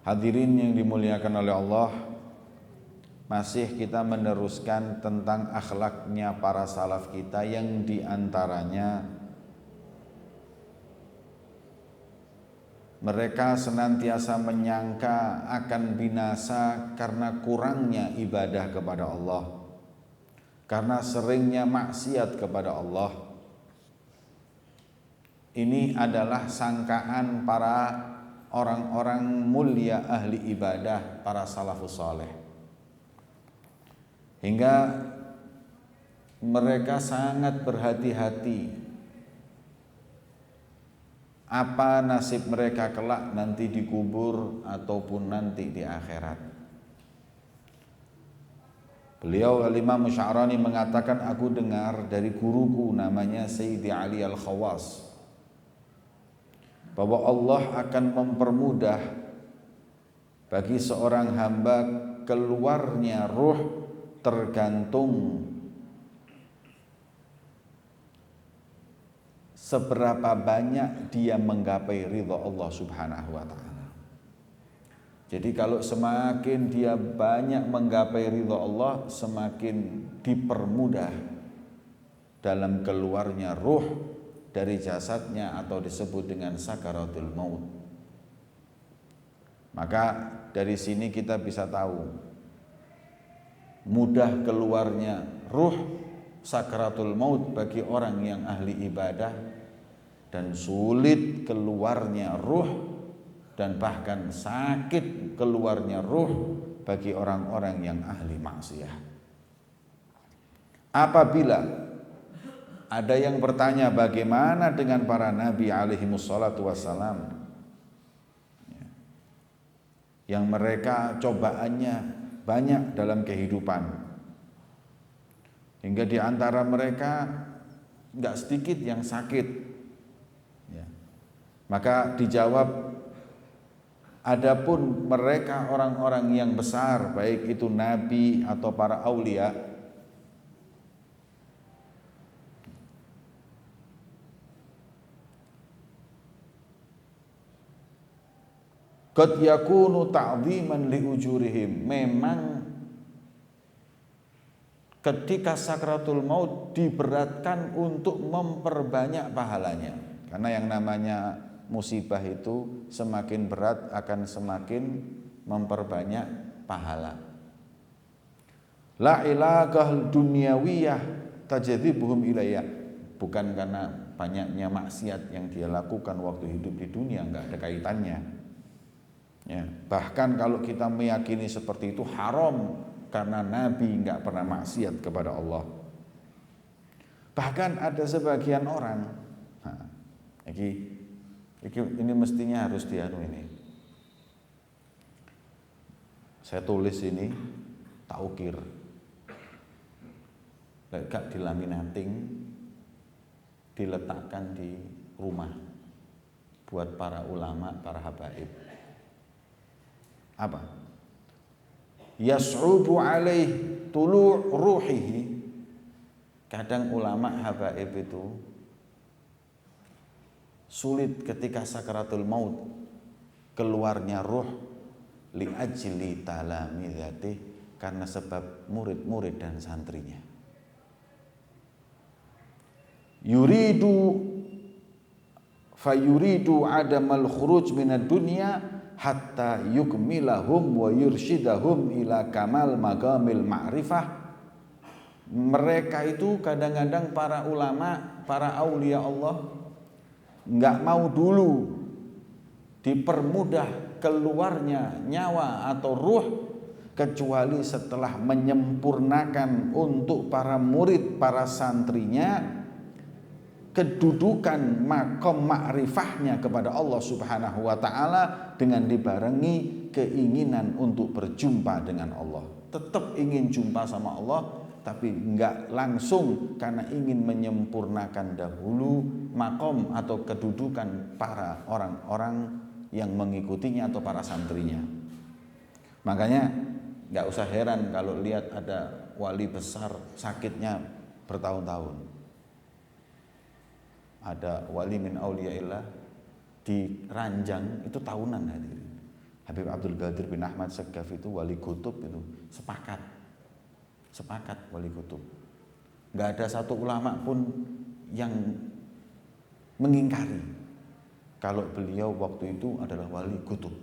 Hadirin yang dimuliakan oleh Allah, masih kita meneruskan tentang akhlaknya para salaf kita yang diantaranya mereka senantiasa menyangka akan binasa karena kurangnya ibadah kepada Allah, karena seringnya maksiat kepada Allah. Ini adalah sangkaan para orang-orang mulia ahli ibadah, para salafus saleh. Hingga mereka sangat berhati-hati apa nasib mereka kelak nanti dikubur ataupun nanti di akhirat. Beliau Al-Imam Sya'rani mengatakan, aku dengar dari guruku namanya Sayyidi Ali Al-Khawas, bahwa Allah akan mempermudah bagi seorang hamba keluarnya ruh tergantung seberapa banyak dia menggapai ridha Allah Subhanahu wa ta'ala. Jadi kalau semakin dia banyak menggapai ridha Allah, semakin dipermudah dalam keluarnya ruh dari jasadnya atau disebut dengan sakaratul maut. Maka dari sini kita bisa tahu mudah keluarnya ruh sakaratul maut bagi orang yang ahli ibadah, dan sulit keluarnya ruh dan bahkan sakit keluarnya ruh bagi orang-orang yang ahli maksiat. Apabila ada yang bertanya bagaimana dengan para nabi alaihimussalatu wassalam, yang mereka cobaannya banyak dalam kehidupan, hingga di antara mereka nggak sedikit yang sakit. Maka dijawab, adapun mereka orang-orang yang besar, baik itu nabi atau para aulia, qad yakunu ta'dhiman li ujurihim, memang ketika sakratul maut diberatkan untuk memperbanyak pahalanya, karena yang namanya musibah itu semakin berat akan semakin memperbanyak pahala. La ilaqah dunyawiyah tajdzibuhum ilayya, bukan karena banyaknya maksiat yang dia lakukan waktu hidup di dunia, enggak ada kaitannya. Ya, bahkan kalau kita meyakini seperti itu haram, karena Nabi enggak pernah maksiat kepada Allah. Bahkan ada sebagian orang, ini mestinya harus dianu ini. Saya tulis ini tak ukir, gak dilaminating, diletakkan di rumah buat para ulama, para habaib. Apa? Yas'ubu alaih tulu' ruhihi. Kadang ulama habaib itu sulit ketika sakaratul maut keluarnya ruh li ajli talamizati, karena sebab murid-murid dan santrinya. Fayuridu adamal khuruj minad dunya hatta yukmilahum wa yurshidahum ila kamal magamil ma'rifah. Mereka itu kadang-kadang para ulama, para aulia Allah enggak mau dulu dipermudah keluarnya nyawa atau ruh, kecuali setelah menyempurnakan untuk para murid, para santrinya kedudukan makom ma'rifahnya kepada Allah Subhanahu wa ta'ala, dengan dibarengi keinginan untuk berjumpa dengan Allah. Tetap ingin jumpa sama Allah, tapi enggak langsung, karena ingin menyempurnakan dahulu makom atau kedudukan para orang-orang yang mengikutinya atau para santrinya. Makanya enggak usah heran kalau lihat ada wali besar sakitnya bertahun-tahun. Ada wali min auliyaillah di ranjang itu tahunan hadirin. Habib Abdul Qadir bin Ahmad Segaf itu wali kutub itu sepakat wali kutub. Nggak ada satu ulama pun yang mengingkari kalau beliau waktu itu adalah wali kutub.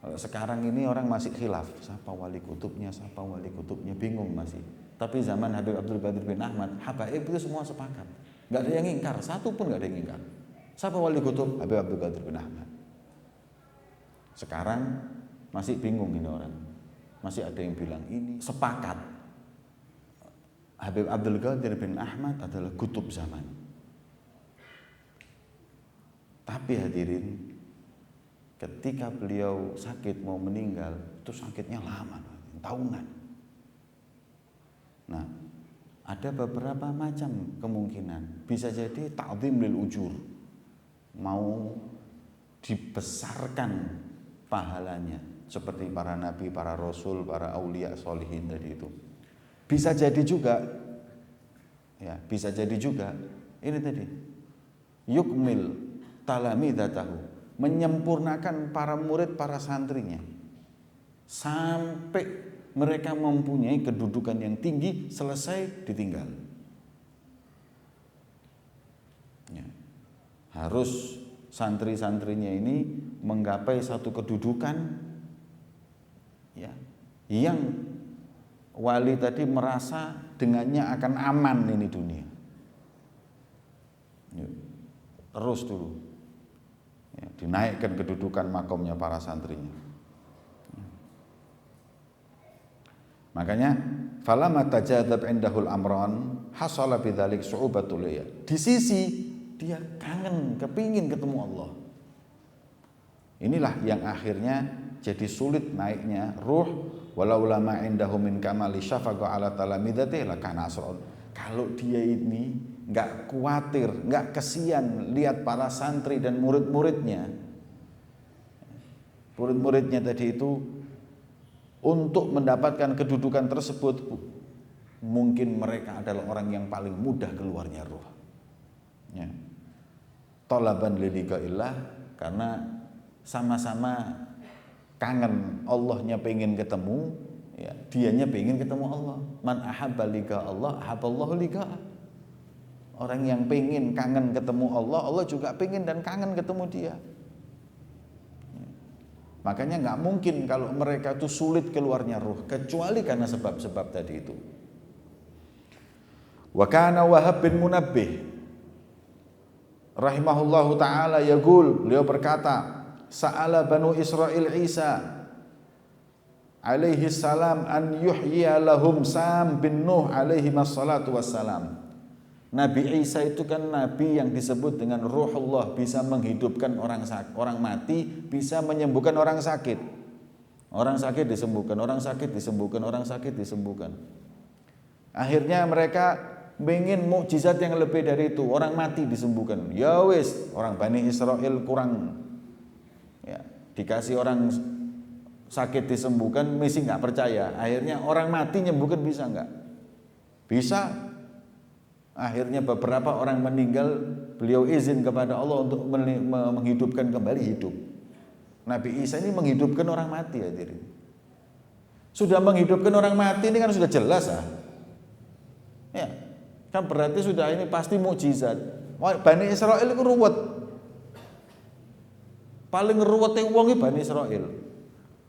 Kalau sekarang ini orang masih khilaf, siapa wali kutubnya, bingung masih. Tapi zaman Habib Abdul Qadir bin Ahmad, habaib itu semua sepakat. Nggak ada yang ingkar, satu pun nggak ada yang ingkar. Siapa wali kutub? Habib Abdul Qadir bin Ahmad. Sekarang masih bingung ini orang. Masih ada yang bilang ini sepakat. Habib Abdul Qadir bin Ahmad adalah kutub zaman. Tapi hadirin, ketika beliau sakit mau meninggal, itu sakitnya lama, tahunan. Nah, ada beberapa macam kemungkinan. Bisa jadi ta'zim lil ujur, mau dibesarkan pahalanya, seperti para nabi, para rasul, para aulia solihin tadi itu. Bisa jadi juga, ya, bisa jadi juga ini tadi, yukmil talamidatahu, menyempurnakan para murid, para santrinya sampai mereka mempunyai kedudukan yang tinggi, selesai ditinggal. Ya. Harus santri-santrinya ini menggapai satu kedudukan, ya, yang wali tadi merasa dengannya akan aman ini dunia. Ya. Terus dulu, ya, dinaikkan kedudukan makomnya para santrinya. Makanya falamma tajadab indahul amran hasala bidzalik su'ubatul ya. Di sisi dia kangen, kepingin ketemu Allah. Inilah yang akhirnya jadi sulit naiknya ruh. Walau ulama indahu min kamali syafaqa ala talamidati lakana asron. Kalau dia ini enggak khawatir, enggak kesian lihat para santri dan murid-muridnya. Murid-muridnya tadi itu untuk mendapatkan kedudukan tersebut, mungkin mereka adalah orang yang paling mudah keluarnya ruh. Ya. Talaban liliqaillah, karena sama-sama kangen, Allahnya pengen ketemu, ya, dianya pengen ketemu Allah. Man ahabba liqa Allah, ahabballahu liqa'ah. Orang yang pengen kangen ketemu Allah, Allah juga pengen dan kangen ketemu dia. Makanya nggak mungkin kalau mereka itu sulit keluarnya ruh, kecuali karena sebab-sebab tadi itu. Wa kana Wahab bin Munabbih rahimahullahu taala yaqul, beliau berkata, sa'ala Banu Israil Isa alaihi salam an yuhyiya lahum Sam bin Nuh alaihi wassalatu wassalam. Nabi Isa itu kan nabi yang disebut dengan Ruhullah, bisa menghidupkan orang mati, bisa menyembuhkan orang sakit. Orang sakit disembuhkan, orang sakit disembuhkan, orang sakit disembuhkan. Akhirnya mereka ingin mukjizat yang lebih dari itu, orang mati disembuhkan. Ya wis, orang Bani Israel kurang, ya, dikasih orang sakit disembuhkan, mesti nggak percaya. Akhirnya orang mati nyembuhkan, bisa nggak? Bisa. Akhirnya beberapa orang meninggal, beliau izin kepada Allah untuk menghidupkan kembali hidup. Nabi Isa ini menghidupkan orang mati, hadirin. Sudah menghidupkan orang mati ini kan sudah jelas, ya, kan berarti sudah ini pasti mukjizat. Bani Israel itu ruwet, paling ruwetnya wong Bani Israel.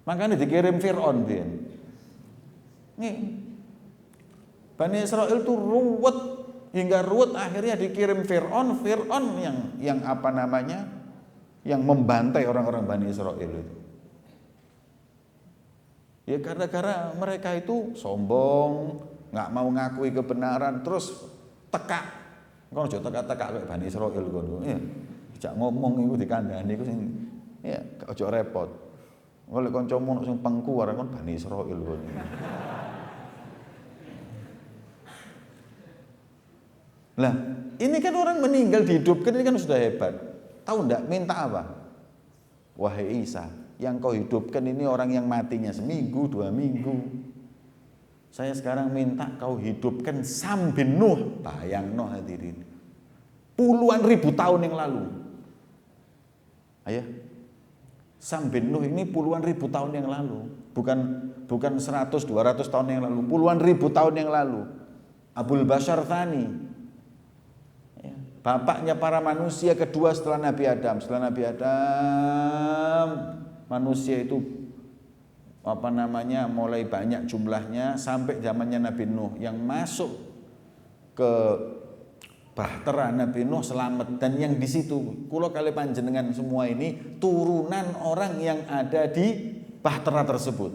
Makanya dikirim Fir'aun dia. Nih, Bani Israel itu ruwet. Hingga ruwet akhirnya dikirim Fir'aun yang apa namanya, yang membantai orang-orang Bani Israel itu. Ya gara-gara mereka itu sombong, nggak mau ngakui kebenaran, terus tekak. Kono aja tekak-tekak kayak Bani Israel kono. Ya, dijak ngomong iku dikandani iku sing, ya aja repot. Oleh kancamu sing pengku arek kon Bani Israel kono. Lah, ini kan orang meninggal dihidupkan, ini kan sudah hebat. Tahu enggak minta apa? Wahai Isa, yang kau hidupkan ini orang yang matinya seminggu, 2 minggu. Saya sekarang minta kau hidupkan Sam bin Nuh. Bayang no hadirin. Puluhan ribu tahun yang lalu. Ayah, Sam bin Nuh ini puluhan ribu tahun yang lalu, bukan 100-200 tahun yang lalu, puluhan ribu tahun yang lalu. Abul Bashar Tsani, ya, bapaknya para manusia kedua setelah Nabi Adam. Setelah Nabi Adam, manusia itu mulai banyak jumlahnya sampai zamannya Nabi Nuh. Yang masuk ke bahtera Nabi Nuh selamat, dan yang di situ kula kali panjenengan semua ini turunan orang yang ada di bahtera tersebut.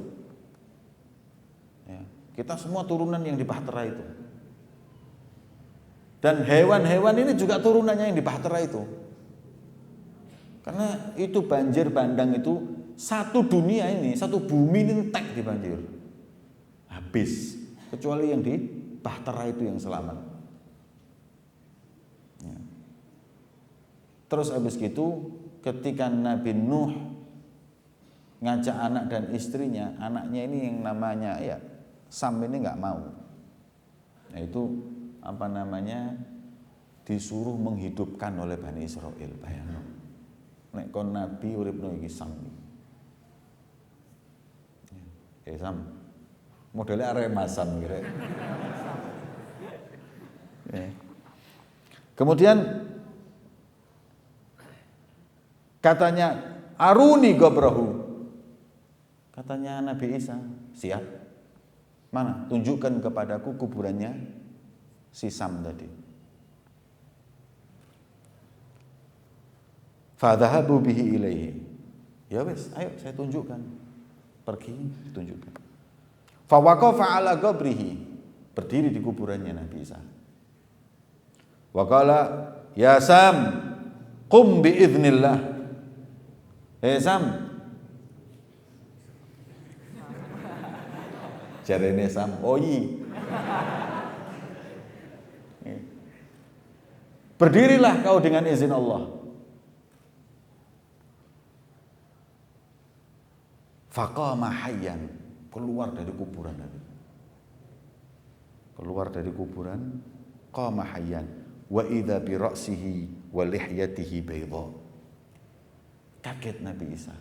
Ya, kita semua turunan yang di bahtera itu. Dan hewan-hewan ini juga turunannya yang di bahtera itu. Karena itu banjir bandang itu satu dunia ini, satu bumi ini entek di banjir. Habis, kecuali yang di bahtera itu yang selamat. Terus habis gitu ketika Nabi Nuh ngajak anak dan istrinya, anaknya ini yang namanya ya Sam ini nggak mau. Nah itu disuruh menghidupkan oleh Bani Israel. Bayangno. Nek kon Nabi uripno iki Sam. Sam. Modelnya Arema Sam kira. Kemudian katanya aruni gobrahu. Katanya Nabi Isa, siap. Mana? Tunjukkan kepadaku kuburannya si Sam tadi. Fadhahabu bihi ilaihi. Ya wes, ayo saya tunjukkan. Pergi, tunjukkan. Fawaqafa ala qabrihi. Berdiri di kuburannya Nabi Isa. Wa qala, ya Sam, qum bi idznillah. Sam, jarene Sam, oyi. Berdirilah kau dengan izin Allah. Faqama hayyan, keluar dari kuburan tadi. Keluar dari kuburan, qama hayyan wa idza bi ra'sihi wa lihyatihi bayda. Kaget Nabi Isa.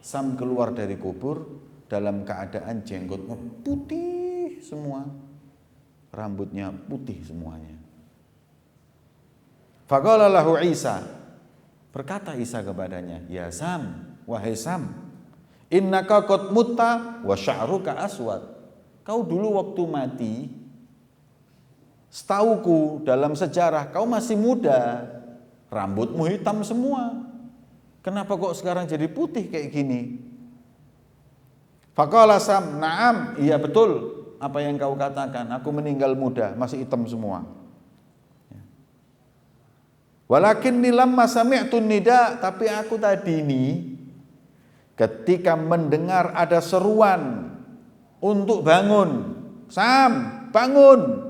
Sam keluar dari kubur dalam keadaan jenggotnya putih semua, rambutnya putih semuanya. Faqala lahu Isa, berkata Isa kepadanya, ya Sam, wahai Sam, innaka qad mutta wa sya'ruka aswad. Kau dulu waktu mati, setauku dalam sejarah kau masih muda, rambutmu hitam semua. Kenapa kok sekarang jadi putih kayak gini? Faqala Sam, na'am, iya betul apa yang kau katakan. Aku meninggal muda, masih hitam semua. Walakinni lamma sami'tu nida, tapi aku tadi ini ketika mendengar ada seruan untuk bangun. Sam, bangun.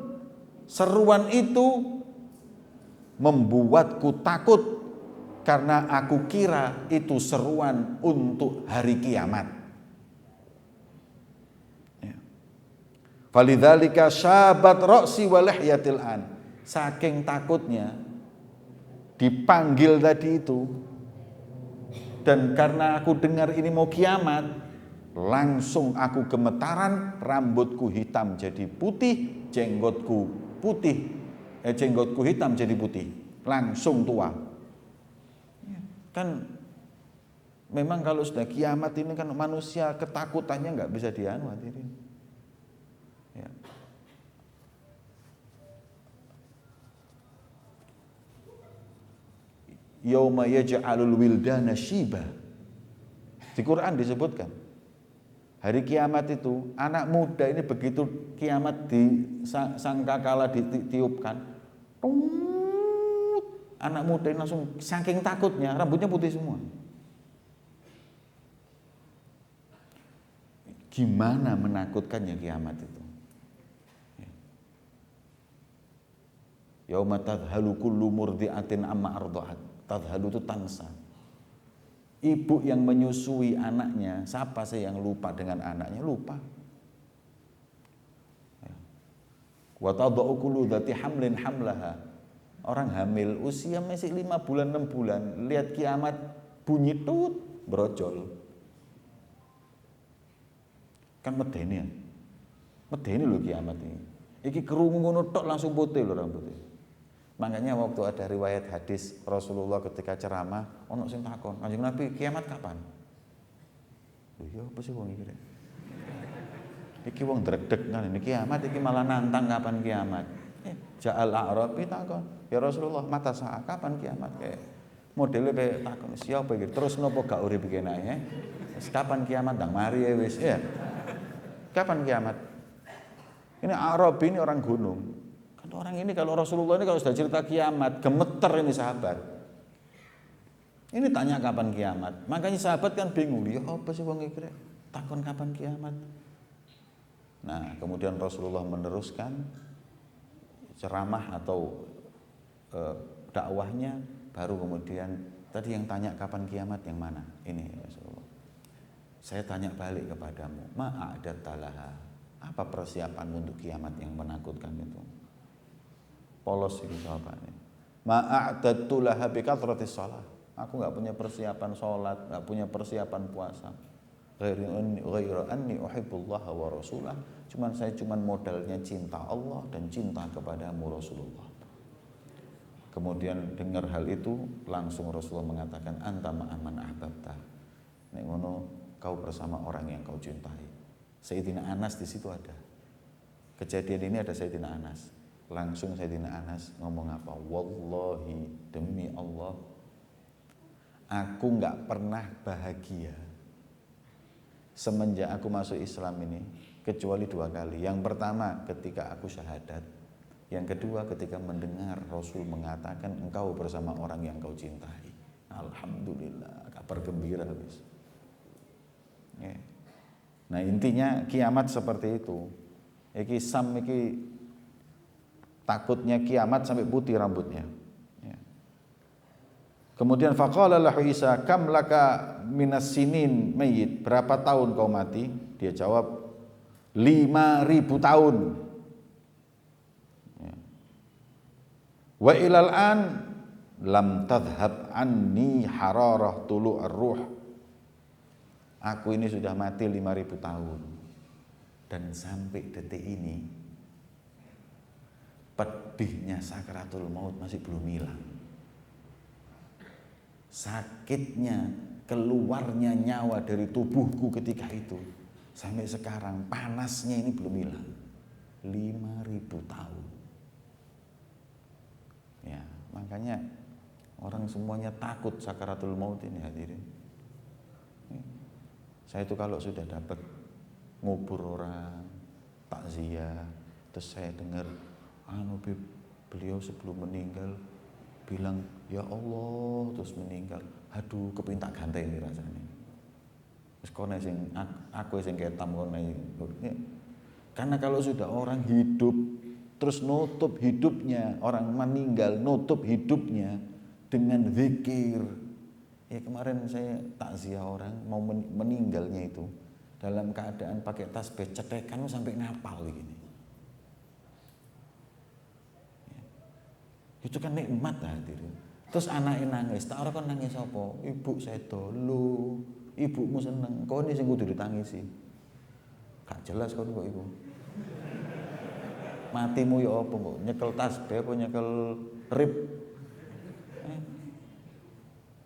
Seruan itu membuatku takut. Karena aku kira itu seruan untuk hari kiamat. Falidzalika syabat ra'si wa lihyatil an. Saking takutnya dipanggil tadi itu, dan karena aku dengar ini mau kiamat, langsung aku gemetaran, rambutku hitam jadi putih, jenggotku hitam jadi putih, langsung tua. Kan memang kalau sudah kiamat ini kan manusia ketakutannya nggak bisa hadirin. Ya. Yauma yaj'alul wildana syiba. Di Quran disebutkan hari kiamat itu anak muda ini begitu kiamat sangkakala ditiupkan, anak muda ini langsung saking takutnya rambutnya putih semua. Gimana menakutkannya kiamat itu? Yauma tadhalu kullu murdi'atin amma arda'at. Tadhalu itu tangsa. Ibu yang menyusui anaknya, siapa sih yang lupa dengan anaknya? Lupa. Wa tadau kullu dzati hamlin hamlaha. Orang hamil usia masih 5 bulan 6 bulan, lihat kiamat bunyi tut brojol. Kan medeni ya. Medeni lho kiamat ini. Iki krungu ngono tok langsung putih lho rambutnya. Makanya waktu ada riwayat hadis Rasulullah ketika ceramah, ono sing takon, Kanjeng Nabi, kiamat kapan? Lho ya apa sih wong iki? Iki wong dregdeg kan ini kiamat, iki malah nantang kapan kiamat. Ja'al A'rabi takon, ya Rasulullah, mata saat kapan kiamat? Kayak modelnya kayak takon, siapa iki? Terus nopo gak urip iki nae? Kapan kiamat? Ndang mari ya wis ya. Kapan kiamat? Ini A'rabi ini orang gunung. Kan orang ini kalau Rasulullah ini kalau sudah cerita kiamat, gemeter ini sahabat. Ini tanya kapan kiamat. Makanya sahabat kan bingung, ya apa sih wong iki? Takon kapan kiamat? Nah, kemudian Rasulullah meneruskan ceramah atau dakwahnya, baru kemudian tadi yang tanya kapan kiamat yang mana? Ini Rasulullah. Saya tanya balik kepadamu, ma'adattalaha. Apa persiapan untuk kiamat yang menakutkan itu? Polos ini jawabannya. Ma'adattulaha bikathratis shalah. Aku enggak punya persiapan salat, enggak punya persiapan puasa. Ghairu anni uhibbullaha wa rasulah. Saya cuman modalnya cinta Allah dan cinta kepadamu Rasulullah. Kemudian dengar hal itu, langsung Rasulullah mengatakan anta ma'aman ahbabta. Nek ngono kau bersama orang yang kau cintai. Sayyidina Anas di situ ada. Kejadian ini ada Sayyidina Anas. Langsung Sayyidina Anas ngomong apa? Wallahi, demi Allah, aku enggak pernah bahagia semenjak aku masuk Islam ini kecuali 2 kali. Yang pertama ketika aku syahadat, yang kedua ketika mendengar Rasul mengatakan engkau bersama orang yang kau cintai. Alhamdulillah, kabar gembira habis. Nah intinya kiamat seperti itu. Iki sam iki takutnya kiamat sampai putih rambutnya. Kemudian faqala lahu Isa kam laka minas sinin mayyit, berapa tahun kau mati? Dia jawab 5.000 tahun. Wa ilal an lam tadhhab anni hararah tulu'ar ruh. Aku ini sudah mati 5.000 tahun dan sampai detik ini pedihnya sakaratul maut masih belum hilang. Sakitnya keluarnya nyawa dari tubuhku ketika itu sampai sekarang panasnya ini belum hilang. 5.000 tahun. Ya, makanya orang semuanya takut sakaratul maut ini hadirin. Saya itu kalau sudah dapat ngubur orang, takziah, terus saya dengar beliau sebelum meninggal bilang ya Allah, terus meninggal. Aduh, kepinta ganteng ini rasanya. Terus kono sing aku sing ketam kono. Karena kalau sudah orang hidup terus nutup hidupnya, orang meninggal nutup hidupnya dengan zikir. Ya kemarin saya takziah orang mau meninggalnya itu dalam keadaan pakai tasbih cetekan sampai ngapal begini. Itu kan nikmat hadirin. Terus anaknya nangis, tak ora kon nangis apa? Ibu sedo, lho, ibumu seneng. Kau ini sing kudu ditangisi. Gak jelas kon kok iku. Matimu ya apa kok? Nyekel tasbih apa nyekel rib?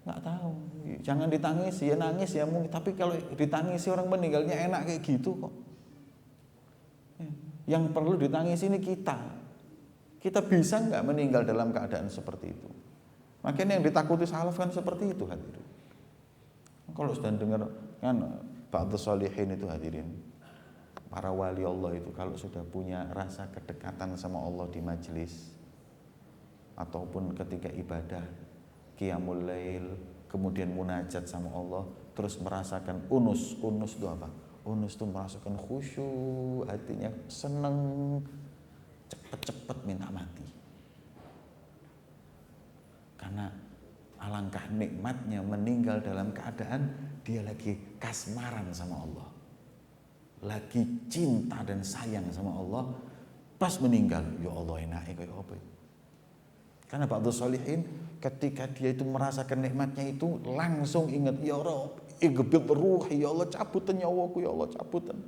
Nggak tahu. Jangan ditangisi, ya nangis ya mungkin. Tapi kalau ditangisi orang meninggalnya enak kayak gitu kok. Yang perlu ditangisi ini kita. Kita bisa nggak meninggal dalam keadaan seperti itu? Makanya yang ditakuti salaf kan seperti itu hadirin. Kalau sudah dengar kan ba'dus sholihin itu hadirin, para wali Allah itu kalau sudah punya rasa kedekatan sama Allah di majelis ataupun ketika ibadah qiyamul lail, kemudian munajat sama Allah, terus merasakan unus itu apa? Unus itu merasakan khusyuk, hatinya seneng, cepet-cepet minta mati. Karena alangkah nikmatnya meninggal dalam keadaan dia lagi kasmaran sama Allah, lagi cinta dan sayang sama Allah. Pas meninggal, ya Allah enaknya kayak apa? Karena ba'dus sholihin ketika dia itu merasakan nikmatnya itu langsung ingat, ya Rabb, ighbid ruhi, ya Allah cabutan nyawaku, ya Allah cabutan.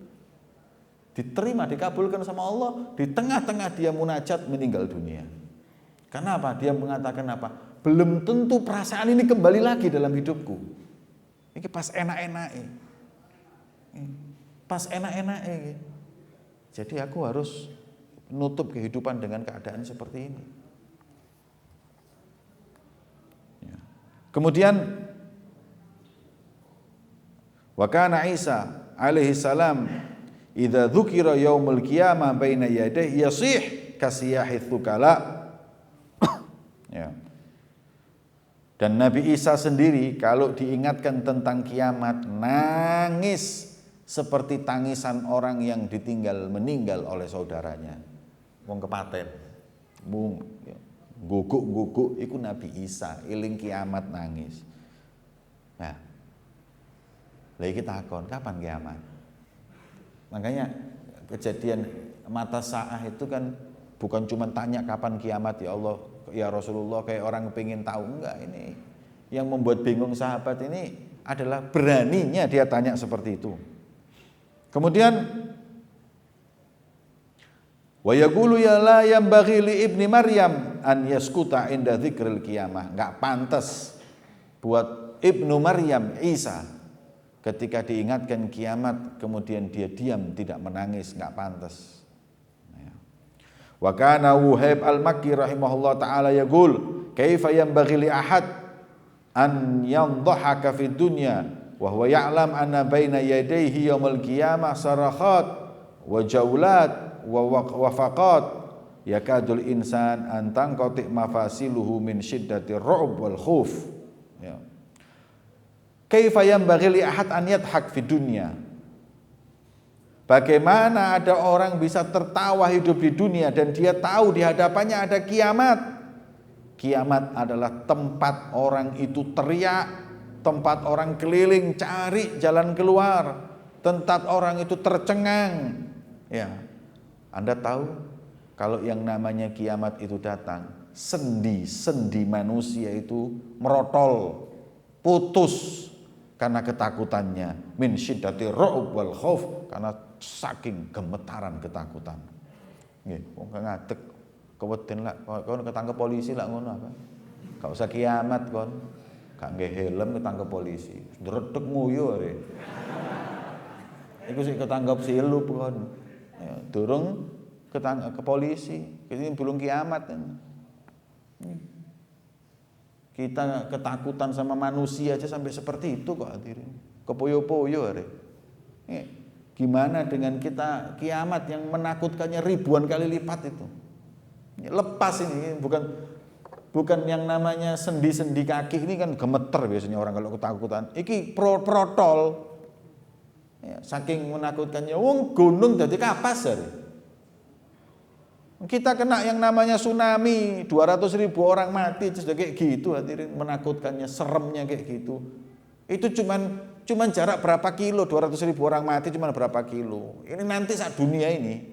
Diterima, dikabulkan sama Allah. Di tengah-tengah dia munajat meninggal dunia. Kenapa? Dia mengatakan apa? Belum tentu perasaan ini kembali lagi dalam hidupku. Ini pas enak-enaknya. Pas enak-enaknya. Jadi aku harus nutup kehidupan dengan keadaan seperti ini. Kemudian wa kana Isa alaihi salam idza dzukira yaumul qiyamah baina yadayhi yasih kasiyahi tsukala. Ya. Dan Nabi Isa sendiri kalau diingatkan tentang kiamat nangis seperti tangisan orang yang ditinggal meninggal oleh saudaranya. Wong kepaten. Guguk-guguk iku Nabi Isa, eling kiamat nangis. Nah, lagi takon kapan kiamat? Makanya kejadian mata sa'ah itu kan bukan cuma tanya kapan kiamat ya Allah, ya Rasulullah, kayak orang pengen tahu, enggak. Ini yang membuat bingung sahabat ini adalah beraninya dia tanya seperti itu. Kemudian wa yaqulu ya la yanbaghi li ibni Maryam an yaskuta inda dzikril qiyamah. Enggak pantas buat Ibnu Maryam Isa ketika diingatkan kiamat kemudian dia diam tidak menangis, enggak pantas. Wa kana Wuhaib al-Makki rahimahullah taala yaqul kaifa yanbaghi li ahad an yadhhaka fid dunya wa huwa ya'lam anna baina yadayhi yaumil qiyamah sarakhat wa jaulat wa faqat yakadul insan an tanqati mafasiluhu min shiddatir ru'b wal khuf. Ya. Kaifa yanbaghi li ahad an yadhhak fid dunya. Bagaimana ada orang bisa tertawa hidup di dunia dan dia tahu di hadapannya ada kiamat. Kiamat adalah tempat orang itu teriak, tempat orang keliling cari jalan keluar, tempat orang itu tercengang. Ya. Anda tahu kalau yang namanya kiamat itu datang, sendi-sendi manusia itu merotol, putus karena ketakutannya, min syiddati ru'b wal khauf, karena saking gemetaran ketakutan. Nggih, wong ngadeg keweden lak kon ketangkep polisi lak ngono apa? Gak usah kiamat kon. Gak nggih helm ketangkep polisi. Ndredeg nguyu are. Iku sik ketangkep silup kon. Ya, durung ketangkep ke polisi, ini belum kiamat kan. Kita ketakutan sama manusia aja sampai seperti itu kok hadirin. Kepoyo-poyo are. Gimana dengan kita kiamat yang menakutkannya ribuan kali lipat itu? Lepas ini bukan yang namanya sendi-sendi kaki ini kan gemeter biasanya orang kalau ketakutan. Iki protol. Ya, saking menakutkannya, wong gunung dadi kapas are. Kita kena yang namanya tsunami, 200.000 orang mati terus kayak gitu hadirin, menakutkannya, seremnya kayak gitu. Itu cuman jarak berapa kilo, 200.000 orang mati cuman berapa kilo. Ini nanti saat dunia ini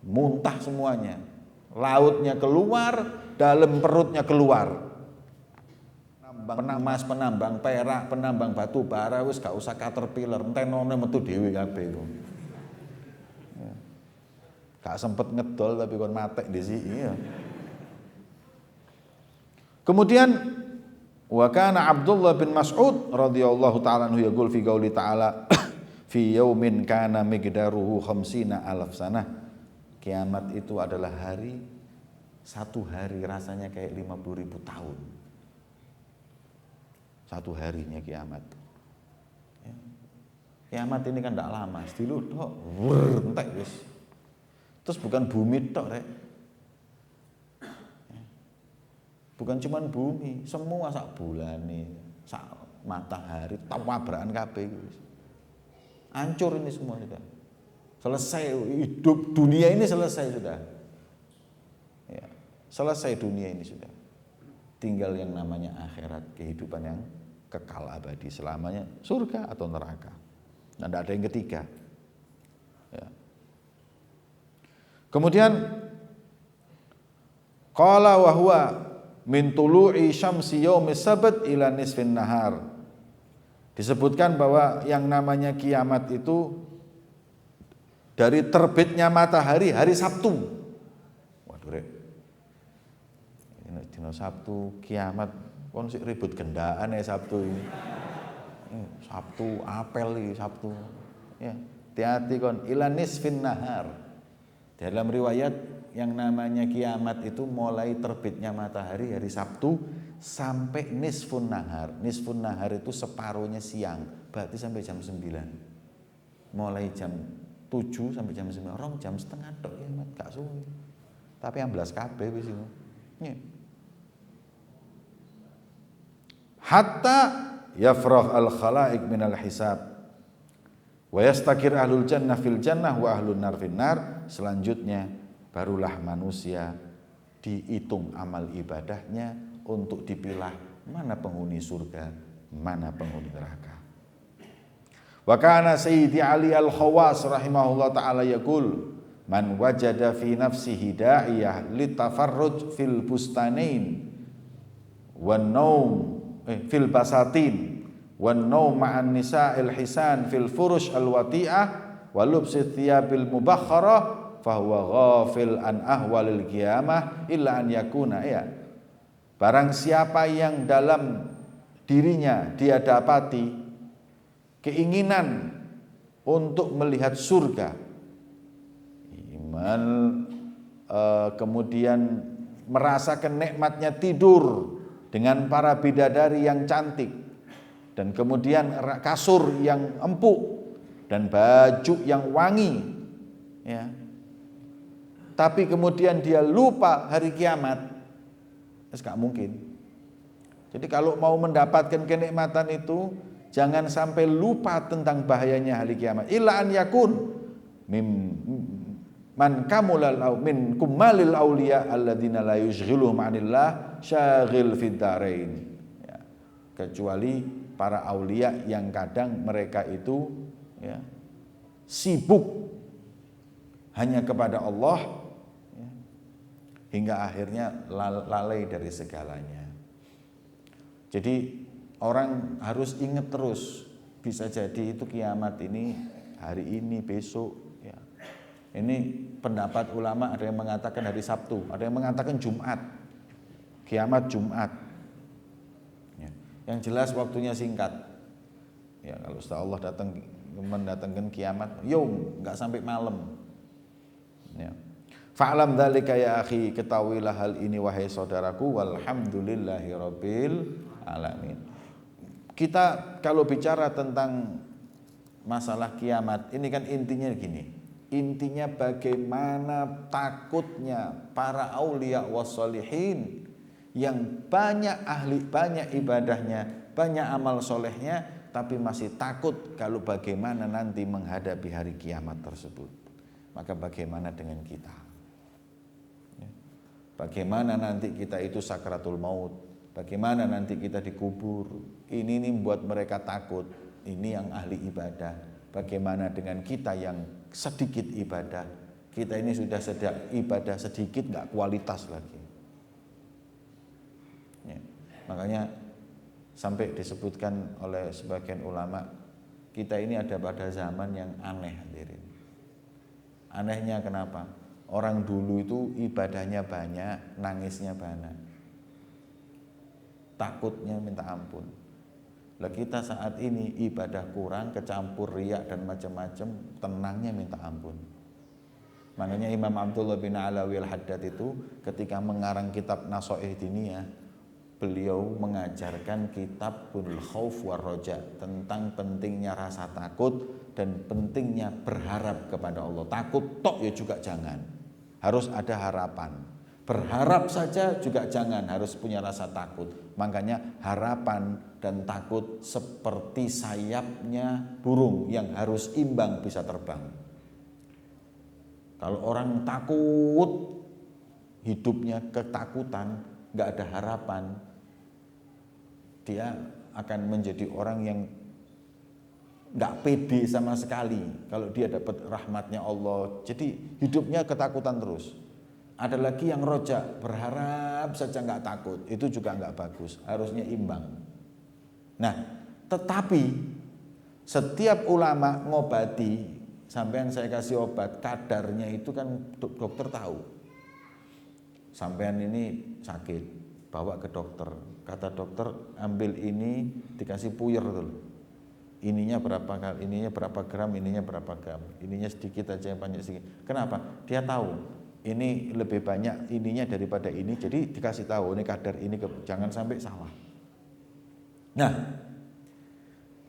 muntah semuanya. Lautnya keluar, dalam perutnya keluar. Penambang emas, penambang perak, penambang batu bara wis gak usah caterpillar, entenone metu dhewe kabeh iku. Gak sempet ngedol tapi kon matek dhisiki ya. Kemudian wa kana Abdullah bin Mas'ud radhiyallahu taala anhu yaqul fi qauli ta'ala fi yaumin kana miqdaruhu 50 alaf sanah. Kiamat itu adalah hari, satu hari rasanya kayak 50.000 tahun. Satu harinya kiamat. Ya. Kiamat ini kan tidak lama, sedilu tok, entek wis. Terus bukan bumi tok rek. Bukan cuman bumi, semua sak bulane, sak matahari, tawabrakan kabeh wis. Hancur ini semua sudah. Selesai hidup dunia ini selesai sudah. Ya, selesai dunia ini sudah. Tinggal yang namanya akhirat, kehidupan yang kekal abadi selamanya, surga atau neraka. Dan tidak ada yang ketiga. Ya. Kemudian qala wa huwa min tulu'i syamsi yaumis sabt ila nisfin nahar. Disebutkan bahwa yang namanya kiamat itu dari terbitnya matahari hari Sabtu. Waduh rek, ini dina Sabtu kiamat kon sik ribut gendaan ya Sabtu ini. Sabtu apel iki Sabtu. Ya, hati-hati kon ila nisfin nahar. Dalam riwayat yang namanya kiamat itu mulai terbitnya matahari hari Sabtu sampai nisfun nahar. Nisfun nahar itu separuhnya siang, berarti sampai jam 9. Mulai jam 7 sampai jam 9, orang jam setengah tok kiamat, gak suwe. Tapi yang belas kabeh wis iku. Hatta yafragh al khalaik minal hisab. Wa yastakir ahlul jannah fil jannah wa ahlun nar fil nar. Selanjutnya barulah manusia dihitung amal ibadahnya untuk dipilah mana penghuni surga, mana penghuni neraka. Wa kana Sayyidi Ali Al-Khawas rahimahullah ta'ala yaqul man wajada fi nafsihi da'iyah litafarruj fil bustanain wan naum fil basatin wan naum ma'an nisa'il hisan fil furush al-wati'ah wa lubsi thiyabil mubakharah fahuwa ghafil an ahwalil qiyamah illa an yakuna ya. Barang siapa yang dalam dirinya dia dapati keinginan untuk melihat surga, iman, kemudian merasakan nikmatnya tidur dengan para bidadari yang cantik, dan kemudian kasur yang empuk dan baju yang wangi, ya. Tapi kemudian dia lupa hari kiamat, gak mungkin. Jadi kalau mau mendapatkan kenikmatan itu, jangan sampai lupa tentang bahayanya hari kiamat. Illa an yakun man kamulal min kumalil auliya alladzina la yushghiluhum 'anillah syaghil fid darain. Ya. Kecuali para aulia yang kadang mereka itu ya, sibuk hanya kepada Allah ya, hingga akhirnya lalai dari segalanya. Jadi orang harus ingat terus, bisa jadi itu kiamat ini hari ini, besok ya. Ini pendapat ulama, ada yang mengatakan hari Sabtu, ada yang mengatakan Jumat. Kiamat Jumat. Ya. Yang jelas waktunya singkat. Ya, kalau setelah Allah datang mendatangkan kiamat, enggak sampai malam. Ya. Fa'lam dzalika ya akhi, ketahuilah hal ini wahai saudaraku, walhamdulillahirabbil alamin. Kita kalau bicara tentang masalah kiamat, ini kan intinya gini. Intinya bagaimana takutnya para aulia wassolihin yang banyak ahli, banyak ibadahnya, banyak amal solehnya, tapi masih takut kalau bagaimana nanti menghadapi hari kiamat tersebut. Maka bagaimana dengan kita? Bagaimana nanti kita itu sakratul maut? Bagaimana nanti kita dikubur? Ini membuat mereka takut. Ini yang ahli ibadah. Bagaimana dengan kita yang sedikit ibadah? Kita ini sudah ibadah sedikit, nggak kualitas lagi. Ya. Makanya sampai disebutkan oleh sebagian ulama, kita ini ada pada zaman yang aneh, hadirin. Anehnya kenapa? Orang dulu itu ibadahnya banyak, nangisnya banyak, takutnya minta ampun. Lah kita saat ini ibadah kurang, kecampur riak dan macam-macam, tenangnya minta ampun. Makanya Imam Abdullah bin Alawi al-Haddad itu ketika mengarang kitab Nasha'ih Diniyah, beliau mengajarkan kitabul khauf war roja, tentang pentingnya rasa takut dan pentingnya berharap kepada Allah. Takut tok ya juga jangan, harus ada harapan. Berharap saja juga jangan, harus punya rasa takut. Makanya harapan dan takut seperti sayapnya burung yang harus imbang bisa terbang. Kalau orang takut, hidupnya ketakutan, gak ada harapan, dia akan menjadi orang yang gak pede sama sekali kalau dia dapat rahmatnya Allah. Jadi hidupnya ketakutan terus. Ada lagi yang roja, berharap tetap saja nggak takut, itu juga nggak bagus, harusnya imbang. Nah, tetapi setiap ulama ngobati, sampean saya kasih obat, kadarnya itu kan dokter tahu. Sampean ini sakit, bawa ke dokter. Kata dokter, ambil ini dikasih puyer tuh. Ininya berapa kali, ininya berapa gram, ininya berapa gram, ininya sedikit aja, yang banyak sedikit. Kenapa? Dia tahu ini lebih banyak ininya daripada ini, jadi dikasih tahu ini kadar ini, jangan sampai salah. Nah,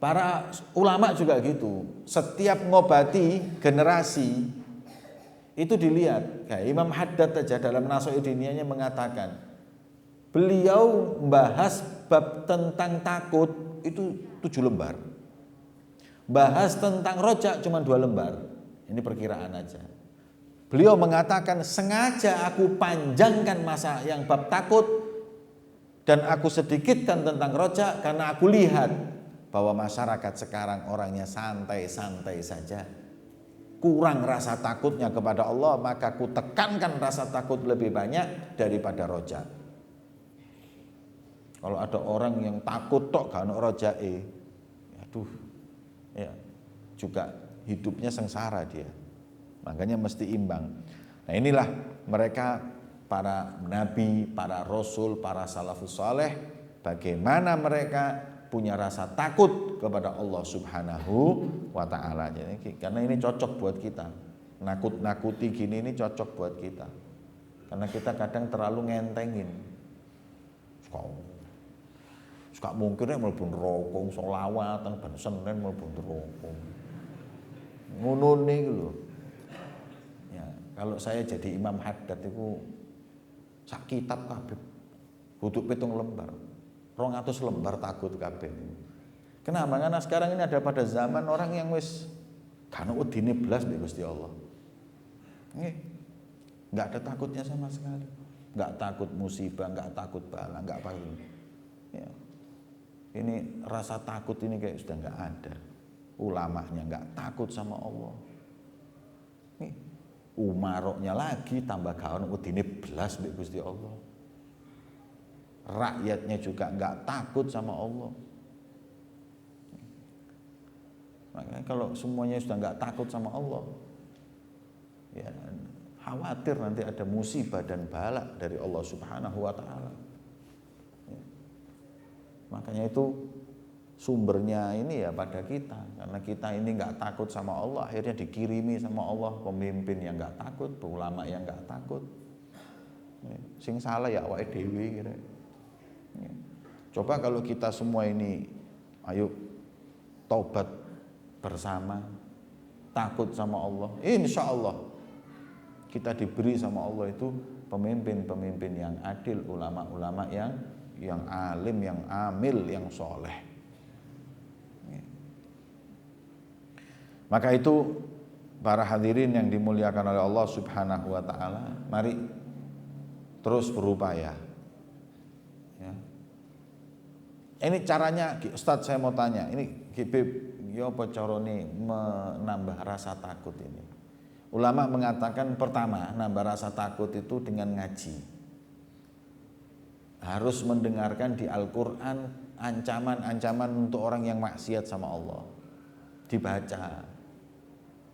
para ulama juga gitu. Setiap ngobati generasi itu dilihat. Kayak Imam Haddad aja dalam Nashoi Diniyahnya mengatakan, beliau membahas bab tentang takut itu 7 lembar. Bahas tentang rojak cuma 2 lembar. Ini perkiraan aja. Beliau mengatakan sengaja aku panjangkan masa yang bab takut dan aku sedikitkan tentang rojak karena aku lihat bahwa masyarakat sekarang orangnya santai-santai saja. Kurang rasa takutnya kepada Allah, maka aku tekankan rasa takut lebih banyak daripada rojak. Kalau ada orang yang takut tok gak ono rojake, aduh, ya juga hidupnya sengsara dia. Makanya mesti imbang. Nah, inilah mereka para nabi, para rasul, para salafus saleh, bagaimana mereka punya rasa takut kepada Allah Subhanahu wa taala. Karena ini cocok buat kita. Nakut-nakuti gini ini cocok buat kita. Karena kita kadang terlalu ngentengin. Suka mungkin mlebu neraka, selawatan ben Senin mlebu neraka. Ngono niku lho. Ya, kalau saya jadi Imam Haddad itu sak kitab kabeh. Butuh 7 lembar. 200 lembar takut kabeh. Kenapa? Karena sekarang ini ada pada zaman orang yang wis kan wedine blas mbek Gusti Allah. Nggih. Enggak ada takutnya sama sekali. Enggak takut musibah, enggak takut bala, enggak apa ini. Ya. Ini rasa takut ini kayak sudah enggak ada. Ulamanya enggak takut sama Allah. Nih, umaroknya lagi tambah gak ono wedine blas mbek Gusti Allah. Rakyatnya juga enggak takut sama Allah. Makanya kalau semuanya sudah enggak takut sama Allah, ya khawatir nanti ada musibah dan bala dari Allah Subhanahu wa taala. Ya. Makanya itu sumbernya ini ya pada kita, karena kita ini enggak takut sama Allah, akhirnya dikirimi sama Allah pemimpin yang enggak takut, ulama yang enggak takut. Ya. Sing salah ya awake dhewe kira. Ya. Coba kalau kita semua ini ayo taubat bersama, takut sama Allah, insya Allah kita diberi sama Allah itu pemimpin-pemimpin yang adil, ulama-ulama yang alim, yang amil, yang soleh. Ya. Maka itu para hadirin yang dimuliakan oleh Allah Subhanahu wa taala, mari terus berupaya. Ini caranya, Ustadz saya mau tanya, ini ya apa carane menambah rasa takut ini? Ulama mengatakan pertama, nambah rasa takut itu dengan ngaji. Harus mendengarkan di Al-Qur'an ancaman-ancaman untuk orang yang maksiat sama Allah. Dibaca.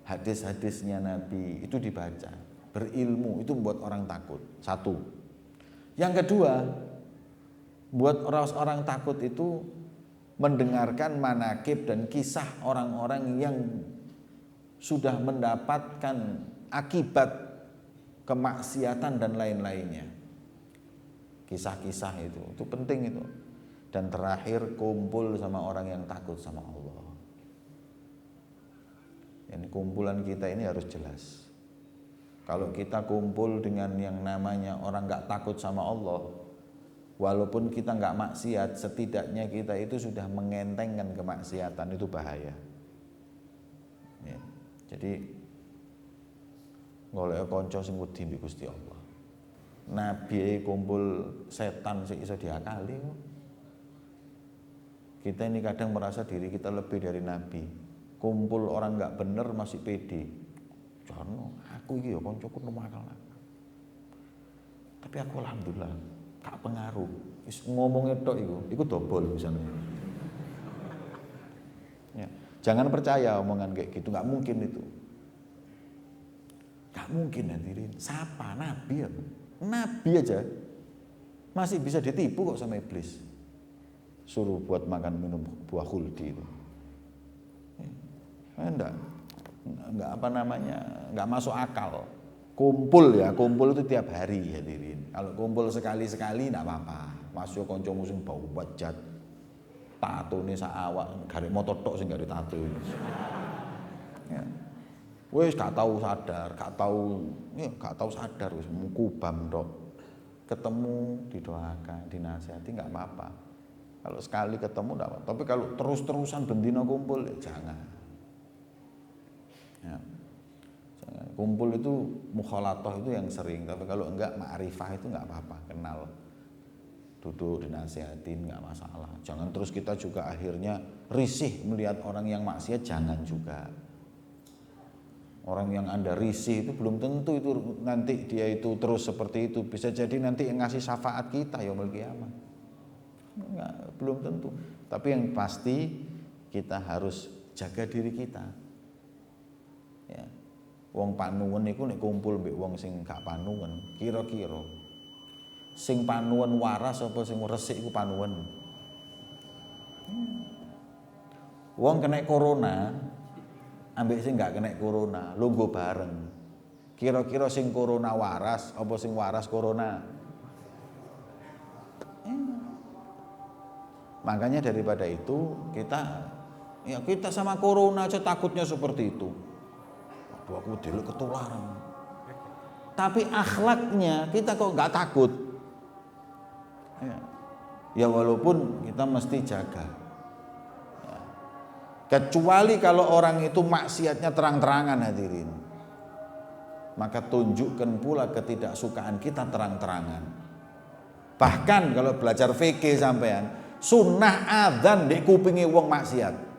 Hadis-hadisnya Nabi itu dibaca. Berilmu itu membuat orang takut. Satu. Yang kedua, buat orang takut itu mendengarkan manakib dan kisah orang-orang yang sudah mendapatkan akibat kemaksiatan dan lain-lainnya. Kisah-kisah itu penting itu. Dan terakhir kumpul sama orang yang takut sama Allah. Ini kumpulan kita ini harus jelas. Kalau kita kumpul dengan yang namanya orang gak takut sama Allah, walaupun kita nggak maksiat, setidaknya kita itu sudah mengentengkan kemaksiatan, itu bahaya. Ya. Jadi golek kanca sing wedi mbek Gusti Allah. Nabi kumpul setan sing iso diakali. Kita ini kadang merasa diri kita lebih dari Nabi. Kumpul orang nggak bener masih pede. Jono, aku iki ya kancaku nemakal. Tapi aku alhamdulillah gak pengaruh. Wis ngomongnya tok iku dobol misalnya. Ya. Jangan percaya omongan kayak gitu, nggak mungkin itu. Nggak mungkin hadirin. Siapa? Nabi ya? Nabi aja masih bisa ditipu kok sama iblis. Suruh buat makan minum buah khuldi itu. Enggak apa namanya, enggak masuk akal. Kumpul itu tiap hari hadirin. Kalau kumpul sekali-sekali enggak apa-apa. Masuk kancamu sing bau bajat. Tatone sak awak, garek motor tok sing gak ditato. Ya. Wis gak tahu sadar wis kubam tok. Ketemu didoakan, dinasihati enggak apa-apa. Kalau sekali ketemu enggak apa-apa. Tapi kalau terus-terusan bendina kumpul ya jangan. Ya. Kumpul itu mukhalatoh itu yang sering, tapi kalau enggak ma'rifah itu enggak apa-apa, kenal. Duduk dinasihatin enggak masalah. Jangan terus kita juga akhirnya risih melihat orang yang maksiat, jangan juga. Orang yang Anda risih itu belum tentu itu nanti dia itu terus seperti itu. Bisa jadi nanti yang ngasih syafaat kita yaumul qiyamah. Enggak, belum tentu. Tapi yang pasti kita harus jaga diri kita. Ya. Wong panuwun niku nek kumpul mbek wong sing gak panuwun, kira-kira sing panuwun waras apa sing resik iku panuwun. Wong kena corona ambek sing gak kena corona, lungguh bareng. Kira-kira sing corona waras apa sing waras corona? Makanya daripada itu kita sama corona aja takutnya seperti itu. Waduh, aku dulu ketularan. Tapi akhlaknya kita kok nggak takut. Ya walaupun kita mesti jaga. Ya. Kecuali kalau orang itu maksiatnya terang-terangan hadirin. Maka tunjukkan pula ketidaksukaan kita terang-terangan. Bahkan kalau belajar fikih sampean, sunnah adzan di kupingi wong maksiat.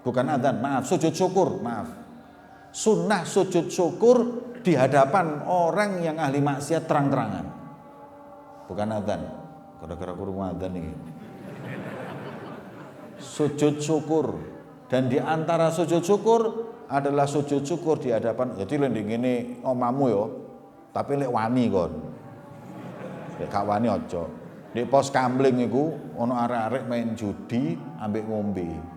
Bukan adzan, maaf, sujud syukur, maaf. Sunnah sujud syukur di hadapan orang yang ahli maksiat terang-terangan. Bukan adzan. Gara-gara kurung adzan ini. Sujud syukur, dan di antara sujud syukur adalah sujud syukur di hadapan. Jadi lek ngene omamu yo, tapi lek wani kon. Lek gak wani aja. Di pos kamling iku ana arek-arek main judi ambek ngombe.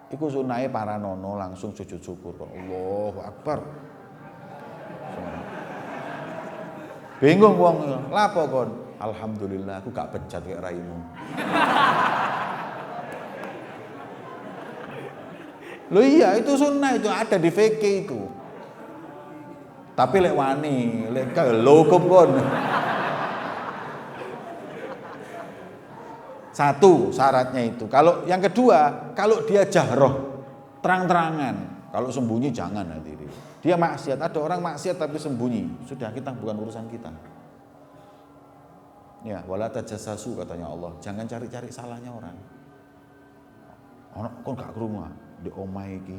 Iku sunahe para nono langsung sujud syukur. Allahu Akbar. Bingung wong, lapo kon? Alhamdulillah aku gak pecat kayak raimu. Loh iya, itu sunnah, itu ada di fikih itu. Tapi lek wani, lek lokum kon. Satu syaratnya itu. Kalau yang kedua, kalau dia jahroh, terang-terangan. Kalau sembunyi jangan hadirin. Dia maksiat, ada orang maksiat tapi sembunyi. Sudah, kita bukan urusan kita. Ya, wala tajassasu katanya Allah. Jangan cari-cari salahnya orang. Ono kon gak krungu di omahe iki,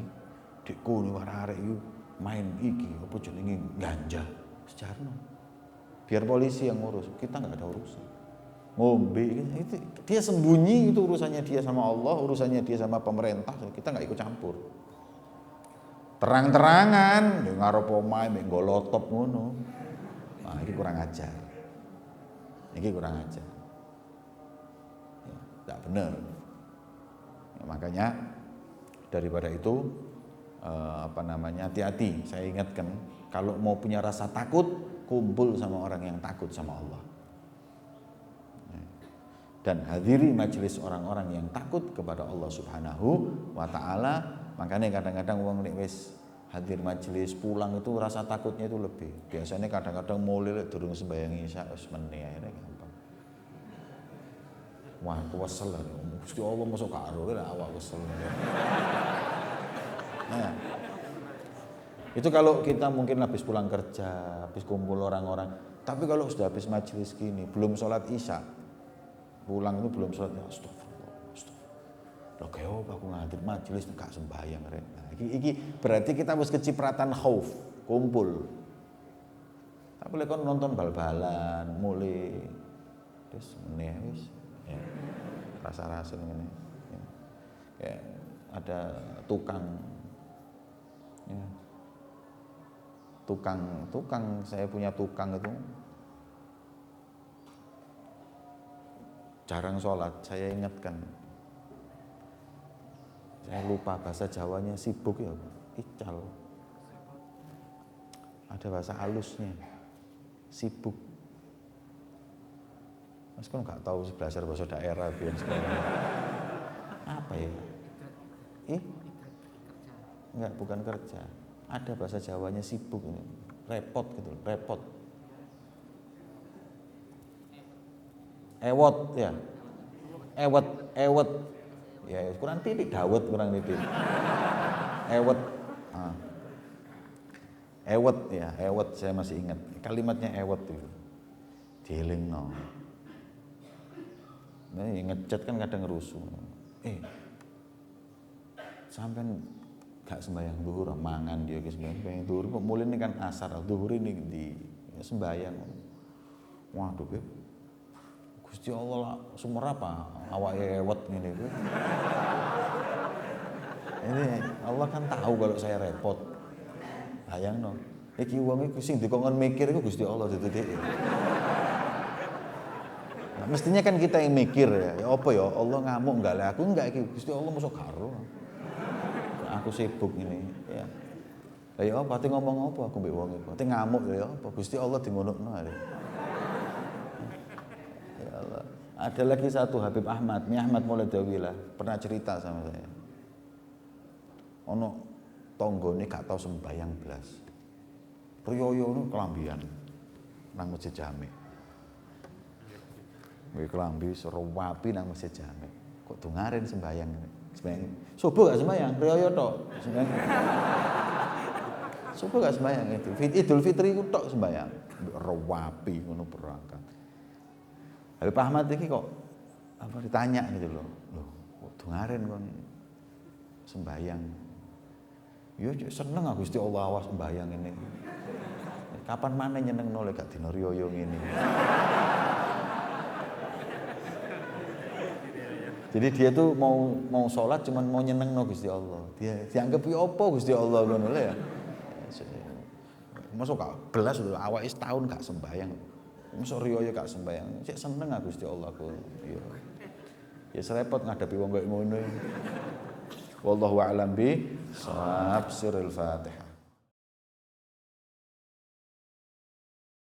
dekku ni arek iki main iki apa jenenge ganja. Sejarno. Biar polisi yang ngurus, kita enggak ada urusan. Ngombe itu dia sembunyi, itu urusannya dia sama Allah, urusannya dia sama pemerintah, kita nggak ikut campur. Terang-terangan ngarep omahe mek golotop ngono. Nah, ini kurang ajar. Ini kurang ajar. Ya, enggak benar. Ya, makanya daripada itu hati-hati. Saya ingatkan, kalau mau punya rasa takut, kumpul sama orang yang takut sama Allah. Dan hadiri majelis orang-orang yang takut kepada Allah Subhanahu wa taala. Makanya kadang-kadang wong nek wis hadir majelis pulang itu rasa takutnya itu lebih. Biasanya kadang-kadang mulai durung sembahyang isya wis meneh akhirnya gampang. Wah, aku kesel. Gusti Allah mosok gak ero lah awak kesel. Nah, itu kalau kita mungkin habis pulang kerja, habis kumpul orang-orang. Tapi kalau sudah habis majelis gini, belum sholat isya, pulang itu belum sholat, ya astagfirullah. Loh kaya aku ngadir majelis gak sembahyang rek. Nah, iki berarti kita harus kecipratan khauf, kumpul. Gak boleh kon nonton bal-balan, mulai terus meneh wis. Ya. Rasa-rasa ngene. Ya. Kayak ada tukang ya. Tukang saya punya tukang itu jarang sholat, saya ingatkan. Saya lupa bahasa Jawanya, sibuk ya, ical. Ada bahasa halusnya, sibuk. Mas kan nggak tahu belajar bahasa daerah biar sekarang. Apa ya? Enggak, bukan kerja. Ada bahasa Jawanya sibuk ini, repot gitu, repot. Ewot ya, ewet. Ya kurang titik, dawet kurang titik. Ewet. Ewet ya, ewet saya masih ingat. Kalimatnya ewet itu. Dielingno. Nah, ngechat kan kadang rusuh. Sampean gak sembahyang zuhur, mangan dia ke sembahyang zuhur kok mulai ini kan asar, zuhur ini di sembahyang. Waduh, Gusti Allah lah sumber apa awake ewet ngene iki. Ini Allah kan tahu kalau saya repot. Bayangno. Iki wong iki sing dikongkon mikir iku Gusti Allah ditutik. Nah, mestinya kan kita yang mikir ya. Ya apa ya Allah ngamuk enggak lah aku enggak iki Gusti Allah mosok karo. Aku sibuk ini ya. Lah ya apa ati ngomong apa aku mbek wong iku. Ati ngamuk ya apa Gusti Allah di ngonokno are. Ya Allah. Ada lagi satu Habib Ahmad, Mi Ahmad Mauladawilah pernah cerita sama saya. Ono tanggane gak tau sembayang blas. Priyoyo nu kelambian nang Masjid Jami. Kuwi kelambi seru wapi nang Masjid Jami. Kok dungaren sembayang. Sembayang. Subuh gak sembayang, priyoyo tok. Sembayang. Subuh gak sembayang itu. Idul Fitri ku tok sembayang. Rewapi ngono berangkat. Habib Ahmad iki kok apa ditanya gitu loh. Loh, kok dungaren kon sembayang. Yo seneng aku Gusti Allah awas sembayang ini. Kapan mana nyenengno lek gak dina riyo ngene. Jadi dia tuh mau sholat cuman mau nyenengno Gusti Allah. Dia dianggap yo apa Gusti Allah ngono lho ya. Masuk gak belas lho awake setahun gak sembayang. Masuk riyo gak sembayang. Cek seneng aku Gusti Allah aku. Ya serepot ngadepi wong koyo ngono. Wallahu a'lam bi shawab. Surah Al-Fatihah.